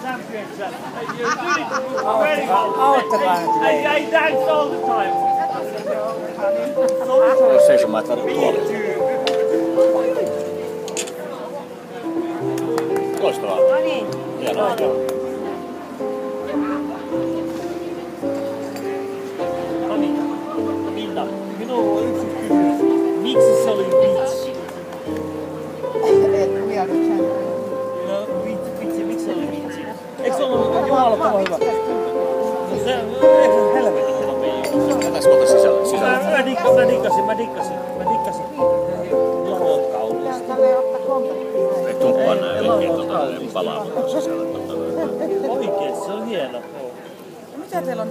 champions. You really do very well. I dance all the time. Seisomaan, että tuolla. Loistavaa. No niin. Hienoa. No niin. Minna, minulla on yksi kysymys. Miksi se oli vitsi? Miksi se oli vitsi? Eikö se ollut jumalattoman hyvä? No se on helvetin hyvä peli. Jätäis kohta sisällä. Mä dikkasin lauankauluista. Ei tumppaa nää elkeet palaa sisällä. Oikeesti, se on hieno. Mitä teillä on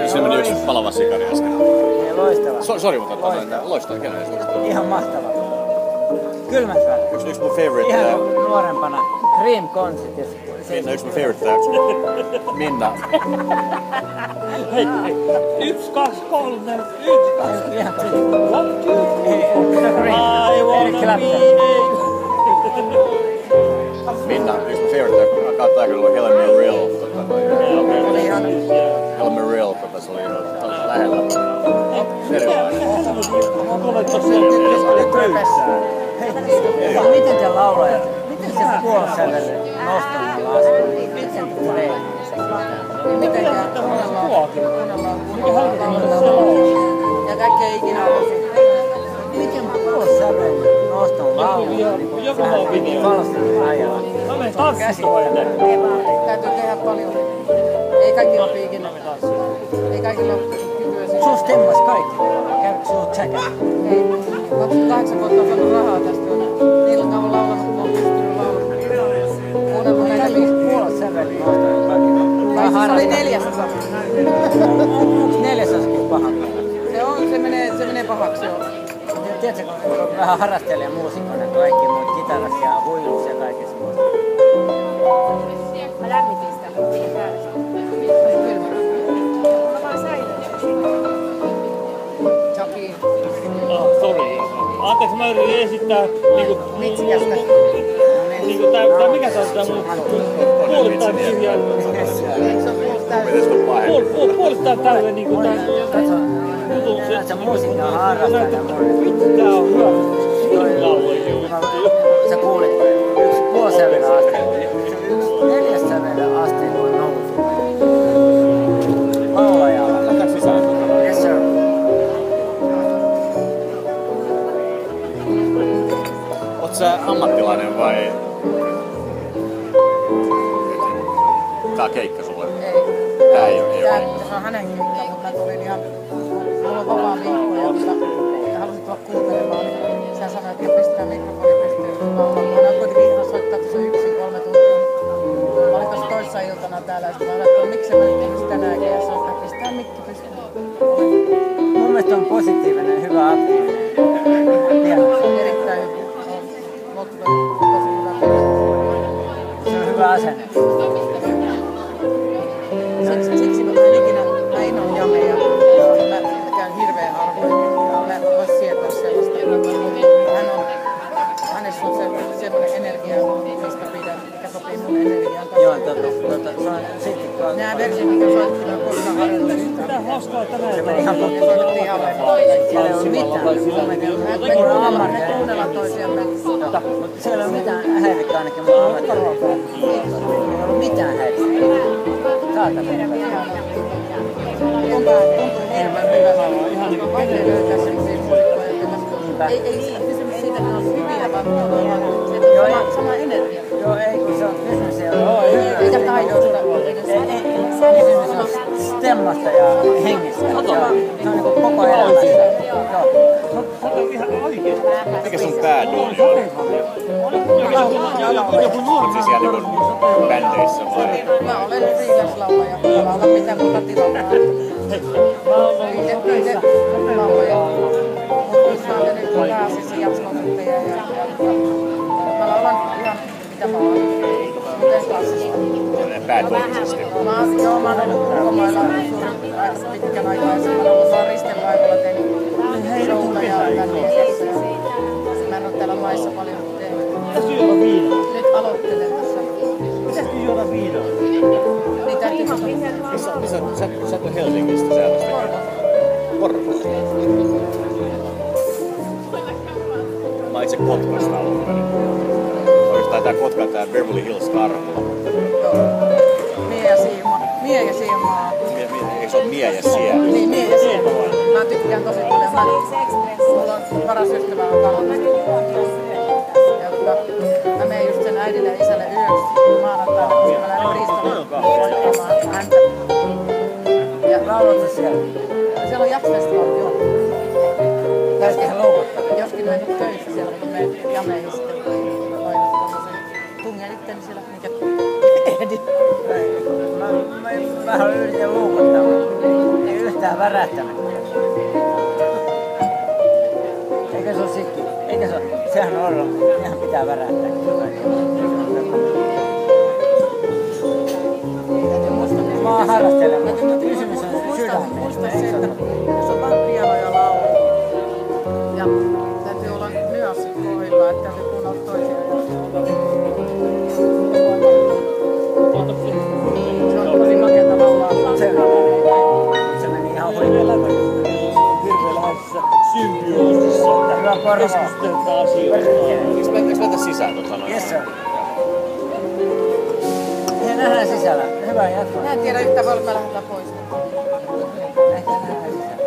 Se meni yksi palava sikari äsken. Loistava. Sori, mutta loistaa. Ihan mahtava. Kylmät väät. Yksi mun favorite. Ihan nuorempana. Cream Consit. Minna, yksi mun favorite tää. Minna. Hei, 1, 2, 3, 1, 2, Ihan tosi. 1, 2, 3. I wanna be Minna, yksi mun favorite tää. Kautta aika ollut Helen Mirrell. Helen Mirrell, se oli lähellä. Miten te laulajat, miten se kuulossävelle nostamalla asuu? Miten te tulee? Mitenkään kuunnellaan ja kaikkea ikinä ollut. Miten kuulossävelle nostamalla laulua? Joku muu video. Valostettu rajalla. Mä menen tanssitoille. Täytyy tehdä paljon. Ei kaikki opi ikinä. Ei kaikilla ole kykyä siihen. Sus temmas kaikki. Käykö sinut tsäkää? Ei. 8 vuotta on saanut rahaa tästä. Niillä kauan laulanut, kun on pystynyt laulamaan. Kuunnellut näitä puolet säveliä nostanut kaikki. Se oli 4/4. Onko 4/4 paha? Se menee pahaksi joo. Tiedätkö, kun on vähän harrastelija muusikkoinen, kaikki muut kitaras ja huilus ja kaikki semmoista. Mä lämmitin sitä, mutta ei päällä. Mä vaan säilyn. Chapiin. Sori. Anteeksi, mä yritin esittää niinku... Mitsikästä. Niinku tää mikä tää on tää mun... Puolittain tyhjää. Puolittain täyden niinku tää... Katso. Se musiikka on harrastaja. Vittu tää on hyvä. Sä kuulit yksi puolisävellä asteella. 4/4 asteella nousu. Laulajalla. Lähdetäänkö sisään? Yes sir. Oot sä ammattilainen vai... Tää on keikka sulle? Ei. Tää ei oo. Se on hänen keikka, mutta mä tulin ihan... Mulla on vapaa viikko ja halusit tulla kuuntelemaan, niin sä sanoit, että pistetään mikrofoni pystyyn laulamaan. Mä oon kuitenkin ihan soittaa tuossa 1-3 tuntia. Mä olin tuossa toissa iltana täällä ja sitten mä ajattelin, että miksi mä nyt tehnyt tänäänkin ja sanoin, että pistetään mikki pystyyn. Mun mielestä on positiivinen, hyvä, aktiivinen. Se on erittäin hyvä. Tosi hyvä. Se on hyvä asenne. Siksi mä en ikinä, mä innon jameja. Mä käyn hirveän harvoin. Mä en voi sietää sellaista. Hänessä on semmoinen energia, mistä pidän, mikä sopii mun energiaan. Joo, se on sitten nää versiot, mikä soitti, mä koskaan harjoitella yhtään. Mitä hauskaa tänään? Se meni ihan tuttu. Soitettiin ihan siellä ei ole mitään. Me kuunnellaan toisiamme. Mutta siellä ei ole mitään häirikköä ainakin mun ammattilainen. Ei ole mitään häirikköä. Tuntuu enemmän hyvältä. Ihan niin kuin vaikea löytää semmoisia muusikkoja. Ei kysymys siitä, että ne on hyviä, vaan se sama energia. Joo, ei kun se on kysymys eikä taidosta. Kysymys on stemmasta ja hengestä. Se on niin kuin koko elämässä. Ihan oikeesti. Mikä sun pääduuni on? Joku nuori. Siis siellä niinku bändeissä vai? Mä olen freelance-laulaja. Mä laulan mitä mun katilaulaa. Itse laulaja. Mutta mä olen nyt pääasiassa jazzlaulaja. Mä laulan ihan mitä mä olen. Miten klassista. Päätoimisesti. Joo, mä oon ollut ulkomailla aika pitkän aikaa. Mä oon ollut risteilyaikoilla tehnyt showta ja niin edessä. Mä en oo täällä maissa paljon tehnyt. Nyt aloittelen tässä viinaa. Niin täytyy tulla. Sä oot Helsingistä sellaista. Porvoo. Mä oon itse Kotkasta alun perin. Oikeastaan tää Kotka tää Beverly Hills Karhu. Joo. Mie ja Siima. Eikö se oo Mie ja Sie? Niin, Mie ja Siima. Mä tykkään tosi paljon. Mulla on paras ystävä on Kalmasta. Mä menen just sen äidille ja isälle yöksi maanantaina, koska mä lähden Bristoliin häntä. Ja Laulatko siellä? siellä on jazzfestivaalit, joo. Täytyihän loukuttaa. Joskin mä en nyt töissä siellä, kun me jameihin sitten noin tommosen tungen itteni siellä, mikä ehdin. Mä vähän yritän loukuttaa, mutta ei yhtään värähtänyt. Eikä se oo sikki? Eikä se oo? Sehän on ollut. Nehän pitää värähtää. Mä oon harrastelemaan. Kysymys on sydämestä. Muista se, että jos on vaan piano ja laulu. Ja täytyy olla nyanssit kohdillaan, että täytyy kuunnella toisiaan. Se on tosi makeata laulaa. Se meni ihan huikealla. Hirveelläisessä symbioosissa, että keskusteltaan asioista. Eikö mennä sisään noin? Yes sir. Me nähdään sisällä. Hyvää jatkoa. Mä en tiedä yhtään, voinko mä lähdetään pois. Ehkä nähdään sisällä.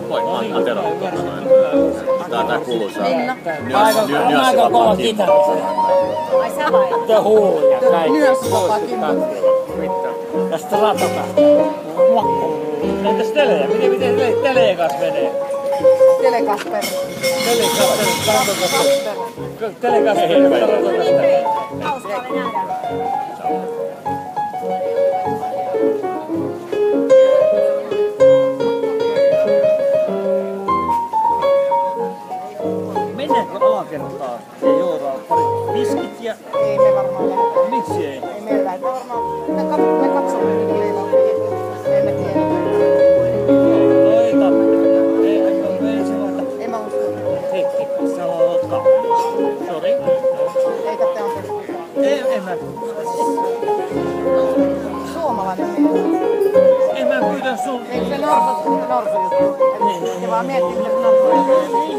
Moi, anna Tero. Tää kuuluisa Aika kova kitara. Ai sä vai? The Who ja kaikki. Nyanssivapaa kimmo. Ja Stratocaster. Entäs Telejä? Miten Telejä kanssa menee? Telekasper. Telekasper. Hauskaa me nähdään. Mennäänkö alakertaan ja juodaan pari viskit ja... Ei me varmaan lähdetä. Miksi ei? Ei me lähdetä varmaan. Me katsomme, niin meillä on me emme tiedä. No ei tarvitse. Ei se laita. En mä usko. Hei, sä oot kaunis. Sori. Ei tätä on tehty. En mä... Suomalainen mies. En mä pyydä sun... Eikö se norsu juttu? Ja vaan miettii, miten se norsu juttu.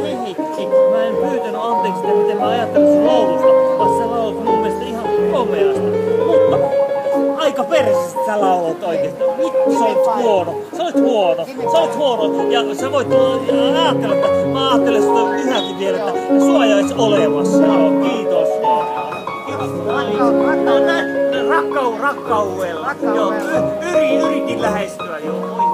Ei. Mä en pyytänyt anteeksi sitä, miten mä ajattelin sun laulusta, vaan sä laulat mun mielestä ihan komeasti. Mutta aika persestä sä laulat oikeesti. Vittu, sä olet huono. Sä olet huono. Ja sä voit ajatella, että mä ajattelen sitä yhäkin vielä, että suoja olisi olemassa. Joo, kiitos. Rakkaudella. Joo, yritin lähestyä. Joo.